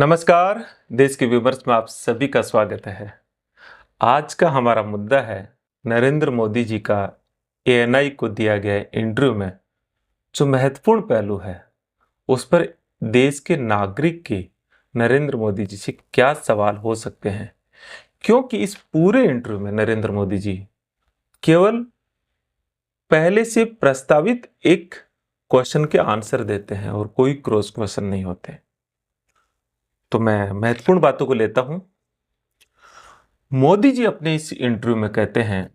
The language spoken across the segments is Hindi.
नमस्कार। देश के व्यूवर्स में आप सभी का स्वागत है। आज का हमारा मुद्दा है नरेंद्र मोदी जी का एएनआई को दिया गया इंटरव्यू में जो महत्वपूर्ण पहलू है उस पर देश के नागरिक के नरेंद्र मोदी जी से क्या सवाल हो सकते हैं, क्योंकि इस पूरे इंटरव्यू में नरेंद्र मोदी जी केवल पहले से प्रस्तावित एक क्वेश्चन के आंसर देते हैं और कोई क्रॉस क्वेश्चन नहीं होते। तो मैं महत्वपूर्ण बातों को लेता हूं। मोदी जी अपने इस इंटरव्यू में कहते हैं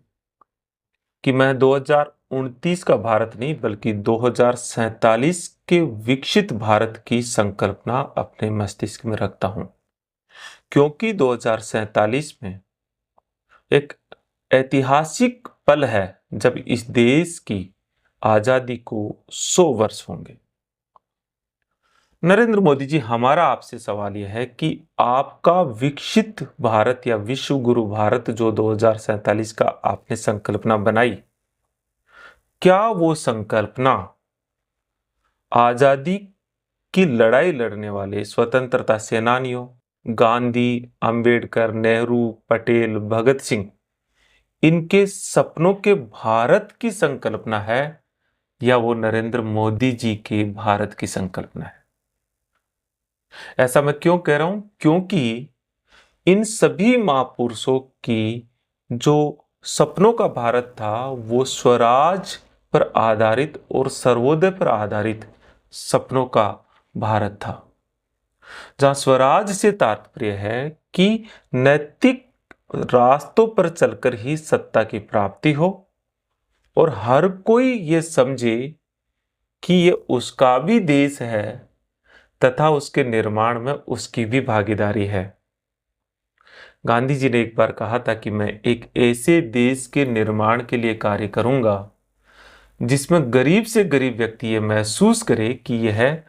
कि मैं 2029 का भारत नहीं बल्कि 2047 के विकसित भारत की संकल्पना अपने मस्तिष्क में रखता हूं, क्योंकि 2047 में एक ऐतिहासिक पल है जब इस देश की आजादी को 100 वर्ष होंगे। नरेंद्र मोदी जी, हमारा आपसे सवाल यह है कि आपका विकसित भारत या विश्व गुरु भारत जो 2047 का आपने संकल्पना बनाई, क्या वो संकल्पना आजादी की लड़ाई लड़ने वाले स्वतंत्रता सेनानियों गांधी, अंबेडकर, नेहरू, पटेल, भगत सिंह इनके सपनों के भारत की संकल्पना है या वो नरेंद्र मोदी जी के भारत की संकल्पना है? ऐसा मैं क्यों कह रहा हूं? क्योंकि इन सभी महापुरुषों की जो सपनों का भारत था वो स्वराज पर आधारित और सर्वोदय पर आधारित सपनों का भारत था, जहां स्वराज से तात्पर्य है कि नैतिक रास्तों पर चलकर ही सत्ता की प्राप्ति हो और हर कोई ये समझे कि ये उसका भी देश है तथा उसके निर्माण में उसकी भी भागीदारी है। गांधी जी ने एक बार कहा था कि मैं एक ऐसे देश के निर्माण के लिए कार्य करूंगा जिसमें गरीब से गरीब व्यक्ति ये महसूस करे कि यह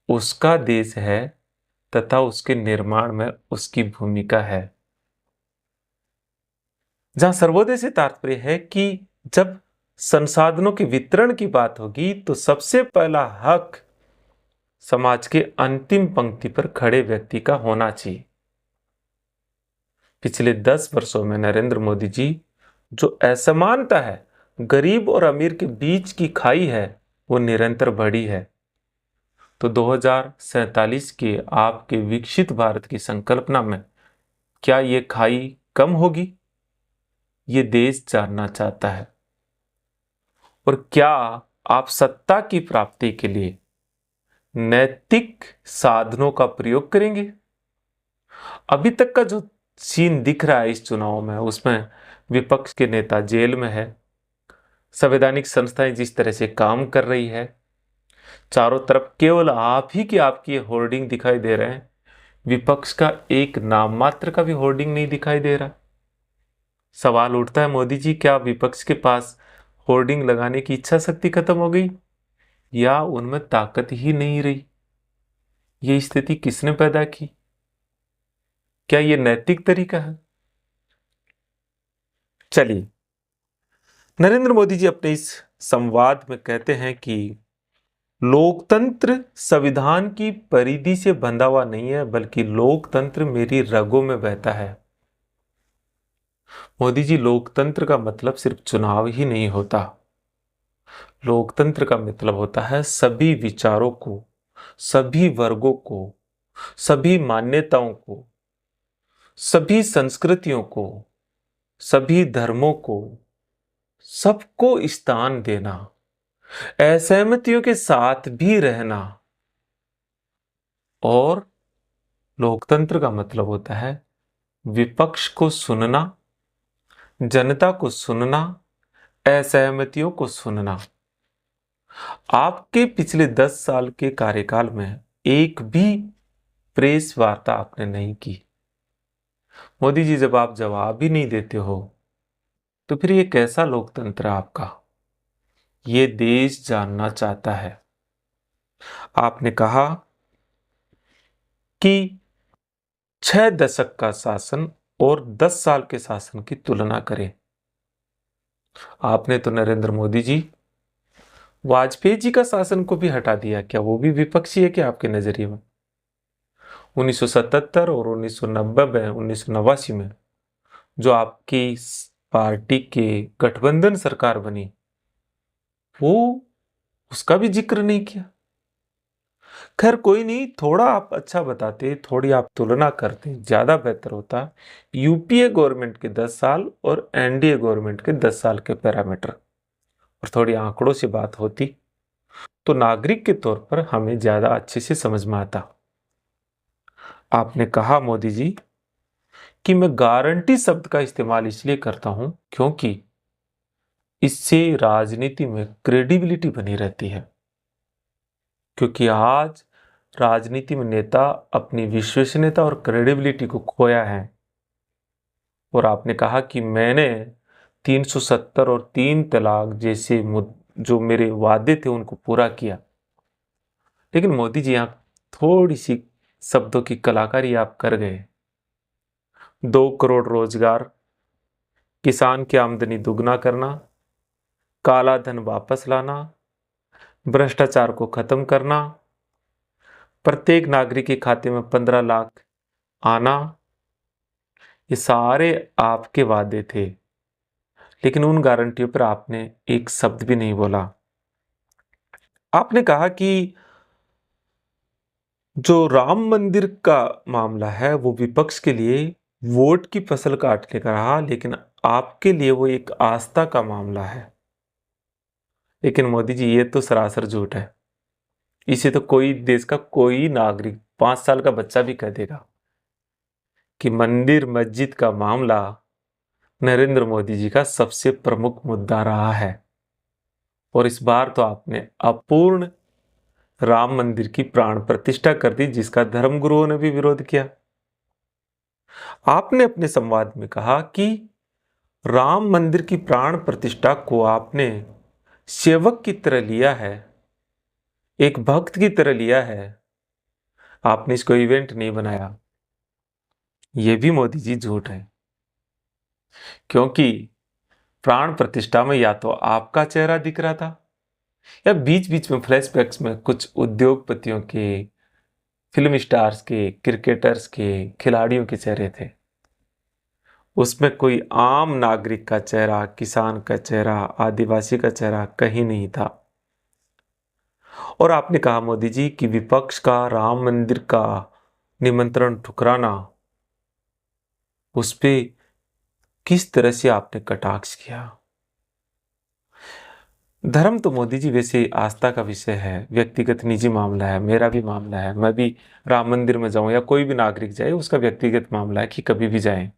उसका देश है तथा उसके निर्माण में उसकी भूमिका है। जहां सर्वोदय से तात्पर्य है कि जब संसाधनों के वितरण की बात होगी तो सबसे पहला हक समाज के अंतिम पंक्ति पर खड़े व्यक्ति का होना चाहिए। पिछले 10 वर्षों में नरेंद्र मोदी जी जो असमानता है, गरीब और अमीर के बीच की खाई है, वो निरंतर बढ़ी है। तो 2047 के आपके विकसित भारत की संकल्पना में क्या ये खाई कम होगी? ये देश जानना चाहता है। और क्या आप सत्ता की प्राप्ति के लिए नैतिक साधनों का प्रयोग करेंगे? अभी तक का जो सीन दिख रहा है इस चुनाव में, उसमें विपक्ष के नेता जेल में है, संवैधानिक संस्थाएं जिस तरह से काम कर रही है, चारों तरफ केवल आप ही की आपकी होर्डिंग दिखाई दे रहे हैं, विपक्ष का एक नाम मात्र का भी होर्डिंग नहीं दिखाई दे रहा। सवाल उठता है, मोदी जी क्या विपक्ष के पास होर्डिंग लगाने की इच्छा शक्ति खत्म हो गई या उनमें ताकत ही नहीं रही? ये स्थिति किसने पैदा की? क्या ये नैतिक तरीका है? चलिए, नरेंद्र मोदी जी अपने इस संवाद में कहते हैं कि लोकतंत्र संविधान की परिधि से बंधा हुआ नहीं है बल्कि लोकतंत्र मेरी रगों में बहता है। मोदी जी, लोकतंत्र का मतलब सिर्फ चुनाव ही नहीं होता। लोकतंत्र का मतलब होता है सभी विचारों को, सभी वर्गों को, सभी मान्यताओं को, सभी संस्कृतियों को, सभी धर्मों को, सबको स्थान देना, असहमतियों के साथ भी रहना। और लोकतंत्र का मतलब होता है विपक्ष को सुनना, जनता को सुनना, असहमतियों को सुनना। आपके पिछले 10 साल के कार्यकाल में एक भी प्रेस वार्ता आपने नहीं की। मोदी जी, जब आप जवाब ही नहीं देते हो तो फिर ये कैसा लोकतंत्र है आपका? ये देश जानना चाहता है। आपने कहा कि 6 दशक का शासन और 10 साल के शासन की तुलना करें। आपने तो नरेंद्र मोदी जी वाजपेयी जी का शासन को भी हटा दिया। क्या वो भी विपक्षी है क्या आपके नजरिए में? 1977 और 1990 में 1989 में जो आपकी पार्टी के गठबंधन सरकार बनी, वो उसका भी जिक्र नहीं किया। खैर कोई नहीं, थोड़ा आप अच्छा बताते, थोड़ी आप तुलना करते, ज्यादा बेहतर होता। यूपीए गवर्नमेंट के 10 साल और एनडीए गवर्नमेंट के 10 साल के पैरामीटर और थोड़ी आंकड़ों से बात होती तो नागरिक के तौर पर हमें ज्यादा अच्छे से समझ में आता। आपने कहा मोदी जी कि मैं गारंटी शब्द का इस्तेमाल इसलिए करता हूं क्योंकि इससे राजनीति में क्रेडिबिलिटी बनी रहती है, क्योंकि आज राजनीति में नेता अपनी विश्वसनीयता और क्रेडिबिलिटी को खोया है। और आपने कहा कि मैंने 370 और 3 तलाक जैसे जो मेरे वादे थे उनको पूरा किया। लेकिन मोदी जी, यहाँ थोड़ी सी शब्दों की कलाकारी आप कर गए। 2 करोड़ रोजगार, किसान की आमदनी दुगना करना, काला धन वापस लाना, भ्रष्टाचार को खत्म करना, प्रत्येक नागरिक के खाते में 15 लाख आना, ये सारे आपके वादे थे। लेकिन उन गारंटियों पर आपने एक शब्द भी नहीं बोला। आपने कहा कि जो राम मंदिर का मामला है वो विपक्ष के लिए वोट की फसल काटने का रहा, लेकिन आपके लिए वो एक आस्था का मामला है। लेकिन मोदी जी, ये तो सरासर झूठ है। इसे तो कोई देश का कोई नागरिक, 5 साल का बच्चा भी कह देगा कि मंदिर मस्जिद का मामला नरेंद्र मोदी जी का सबसे प्रमुख मुद्दा रहा है। और इस बार तो आपने अपूर्ण राम मंदिर की प्राण प्रतिष्ठा कर दी, जिसका धर्मगुरुओं ने भी विरोध किया। आपने अपने संवाद में कहा कि राम मंदिर की प्राण प्रतिष्ठा को आपने सेवक की तरह लिया है, एक भक्त की तरह लिया है, आपने इसको इवेंट नहीं बनाया। यह भी मोदी जी झूठ है, क्योंकि प्राण प्रतिष्ठा में या तो आपका चेहरा दिख रहा था या बीच बीच में फ्लैशबैक्स में कुछ उद्योगपतियों के, फिल्म स्टार्स के, क्रिकेटर्स के, खिलाड़ियों के चेहरे थे। उसमें कोई आम नागरिक का चेहरा, किसान का चेहरा, आदिवासी का चेहरा कहीं नहीं था। और आपने कहा मोदी जी कि विपक्ष का राम मंदिर का निमंत्रण ठुकराना, उस पे किस तरह से आपने कटाक्ष किया। धर्म तो मोदी जी वैसे आस्था का विषय है, व्यक्तिगत निजी मामला है, मेरा भी मामला है। मैं भी राम मंदिर में जाऊं या कोई भी नागरिक जाए, उसका व्यक्तिगत मामला है कि कभी भी जाए।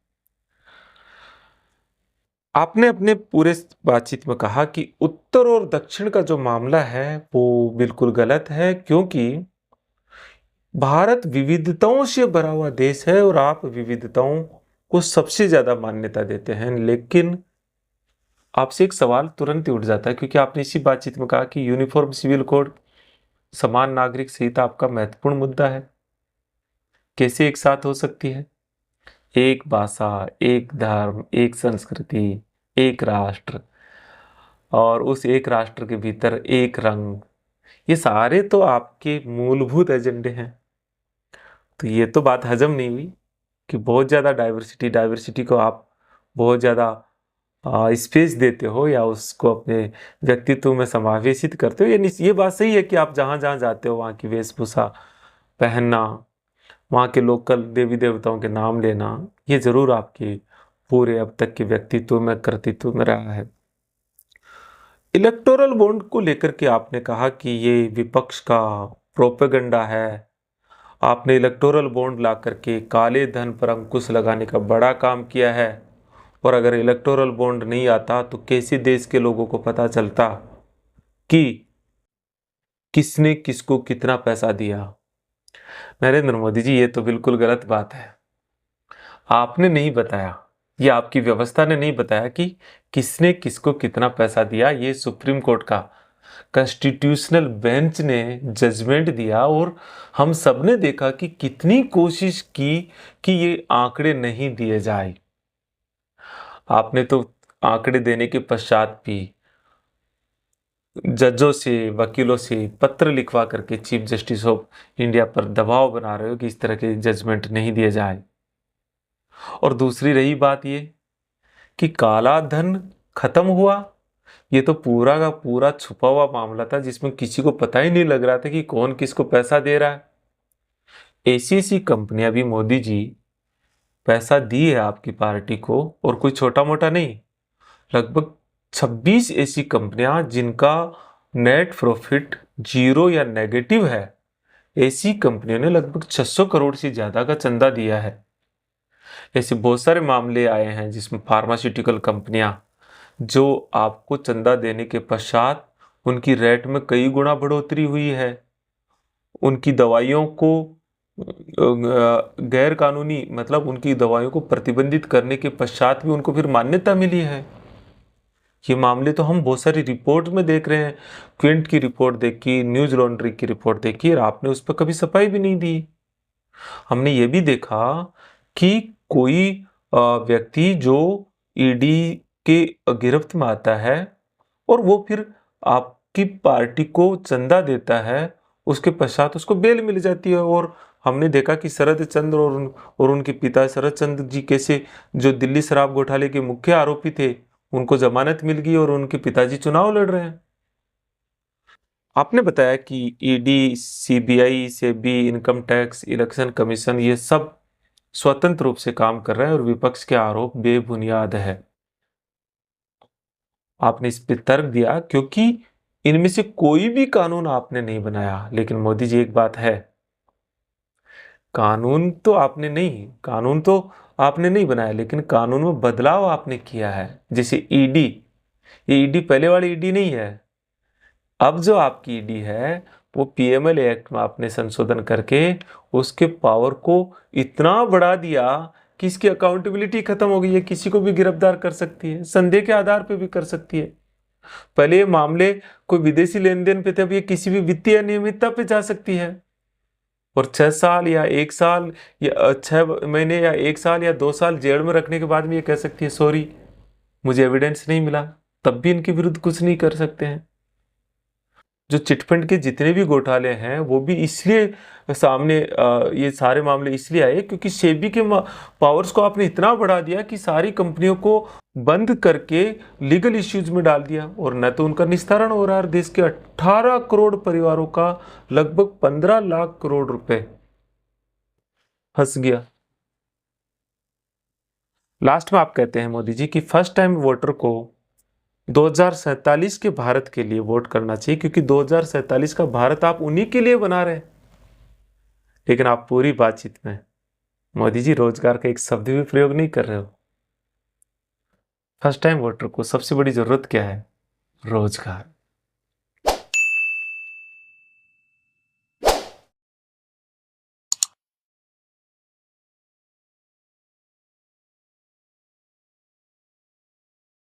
आपने अपने पूरे बातचीत में कहा कि उत्तर और दक्षिण का जो मामला है वो बिल्कुल गलत है, क्योंकि भारत विविधताओं से भरा हुआ देश है और आप विविधताओं को सबसे ज्यादा मान्यता देते हैं। लेकिन आपसे एक सवाल तुरंत ही उठ जाता है, क्योंकि आपने इसी बातचीत में कहा कि यूनिफॉर्म सिविल कोड, समान नागरिक संहिता आपका महत्वपूर्ण मुद्दा है। कैसे एक साथ हो सकती है? एक भाषा, एक धर्म, एक संस्कृति, एक राष्ट्र, और उस एक राष्ट्र के भीतर एक रंग, ये सारे तो आपके मूलभूत एजेंडे हैं। तो ये तो बात हजम नहीं हुई कि बहुत ज्यादा डाइवर्सिटी डाइवर्सिटी को आप बहुत ज्यादा स्पेस देते हो या उसको अपने व्यक्तित्व में समावेशित करते हो। ये बात सही है कि आप जहां जहां जाते हो वहां की वेशभूषा पहनना, वहां के लोकल देवी देवताओं के नाम लेना, ये जरूर आपके पूरे अब तक के व्यक्तित्व में, कर्तृत्व में रहा है। इलेक्टोरल बॉन्ड को लेकर के आपने कहा कि ये विपक्ष का प्रोपेगेंडा है। आपने इलेक्टोरल बॉन्ड ला करके काले धन पर अंकुश लगाने का बड़ा काम किया है। और अगर इलेक्टोरल बॉन्ड नहीं आता तो कैसे देश के लोगों को पता चलता कि किसने किसको कितना पैसा दिया। नरेंद्र मोदी जी, ये तो बिल्कुल गलत बात है। आपने नहीं बताया, ये आपकी व्यवस्था ने नहीं बताया कि किसने किसको कितना पैसा दिया। ये सुप्रीम कोर्ट का कॉन्स्टिट्यूशनल बेंच ने जजमेंट दिया और हम सब ने देखा कि कितनी कोशिश की कि ये आंकड़े नहीं दिए जाए। आपने तो आंकड़े देने के पश्चात भी जजों से, वकीलों से पत्र लिखवा करके चीफ जस्टिस ऑफ इंडिया पर दबाव बना रहे हो कि इस तरह के जजमेंट नहीं दिए जाए। और दूसरी रही बात ये कि काला धन खत्म हुआ, ये तो पूरा का पूरा छुपा हुआ मामला था जिसमें किसी को पता ही नहीं लग रहा था कि कौन किसको पैसा दे रहा है। ऐसी ऐसी कंपनियां भी मोदी जी पैसा दी है आपकी पार्टी को, और कोई छोटा मोटा नहीं, लगभग 26 ऐसी कंपनियां जिनका नेट प्रॉफिट जीरो या नेगेटिव है, ऐसी कंपनियों ने लगभग 600 करोड़ से ज्यादा का चंदा दिया है। ऐसे बहुत सारे मामले आए हैं जिसमें फार्मास्यूटिकल कंपनियां जो आपको चंदा देने के पश्चात उनकी रेट में कई गुना बढ़ोतरी हुई है, उनकी दवाइयों को गैर कानूनी मतलब उनकी दवाइयों को प्रतिबंधित करने के पश्चात भी उनको फिर मान्यता मिली है। ये मामले तो हम बहुत सारी रिपोर्ट में देख रहे हैं। क्विंट की रिपोर्ट देखी, न्यूज लॉन्ड्री की रिपोर्ट देखी, और आपने उस पर कभी सफाई भी नहीं दी। हमने ये भी देखा कि कोई व्यक्ति जो ईडी के गिरफ्त में आता है और वो फिर आपकी पार्टी को चंदा देता है, उसके पश्चात उसको बेल मिल जाती है। और हमने देखा कि शरद चंद्र और उनके पिता शरद चंद्र जी कैसे, जो दिल्ली शराब घोटाले के मुख्य आरोपी थे, उनको जमानत मिल गई और उनके पिताजी चुनाव लड़ रहे हैं। आपने बताया कि ED, CBI, SEBI, income tax, election commission ये सब स्वतंत्र रूप से काम कर रहे हैं और विपक्ष के आरोप बेबुनियाद है। आपने इस पे तर्क दिया क्योंकि इनमें से कोई भी कानून आपने नहीं बनाया। लेकिन मोदी जी, एक बात है, कानून तो आपने नहीं बनाया, लेकिन कानून में बदलाव आपने किया है। जैसे ईडी, ये ईडी पहले वाली ईडी नहीं है। अब जो आपकी ईडी है वो पीएमएल एक्ट में आपने संशोधन करके उसके पावर को इतना बढ़ा दिया कि इसकी अकाउंटेबिलिटी खत्म हो गई है। किसी को भी गिरफ्तार कर सकती है, संदेह के आधार पे भी कर सकती है। पहले ये मामले कोई विदेशी लेन देन पे थे, अब ये किसी भी वित्तीय अनियमितता पे जा सकती है। और 6 साल या 1 साल या 6 महीने या 1 साल या 2 साल जेल में रखने के बाद में ये कह सकती है सॉरी मुझे एविडेंस नहीं मिला, तब भी इनके विरुद्ध कुछ नहीं कर सकते हैं। जो चिटफंड के जितने भी घोटाले हैं वो भी इसलिए सामने ये सारे मामले इसलिए आए क्योंकि सेबी के पावर्स को आपने इतना बढ़ा दिया कि सारी कंपनियों को बंद करके लीगल इश्यूज में डाल दिया, और न तो उनका निस्तारण हो रहा है। देश के 18 करोड़ परिवारों का लगभग 15 लाख करोड़ रुपए फंस गया। लास्ट में आप कहते हैं मोदी जी कि फर्स्ट टाइम वोटर को 2047 के भारत के लिए वोट करना चाहिए, क्योंकि 2047 का भारत आप उन्हीं के लिए बना रहे हैं। लेकिन आप पूरी बातचीत में मोदी जी रोजगार का एक शब्द भी प्रयोग नहीं कर रहे हो। फर्स्ट टाइम वोटर को सबसे बड़ी जरूरत क्या है? रोजगार।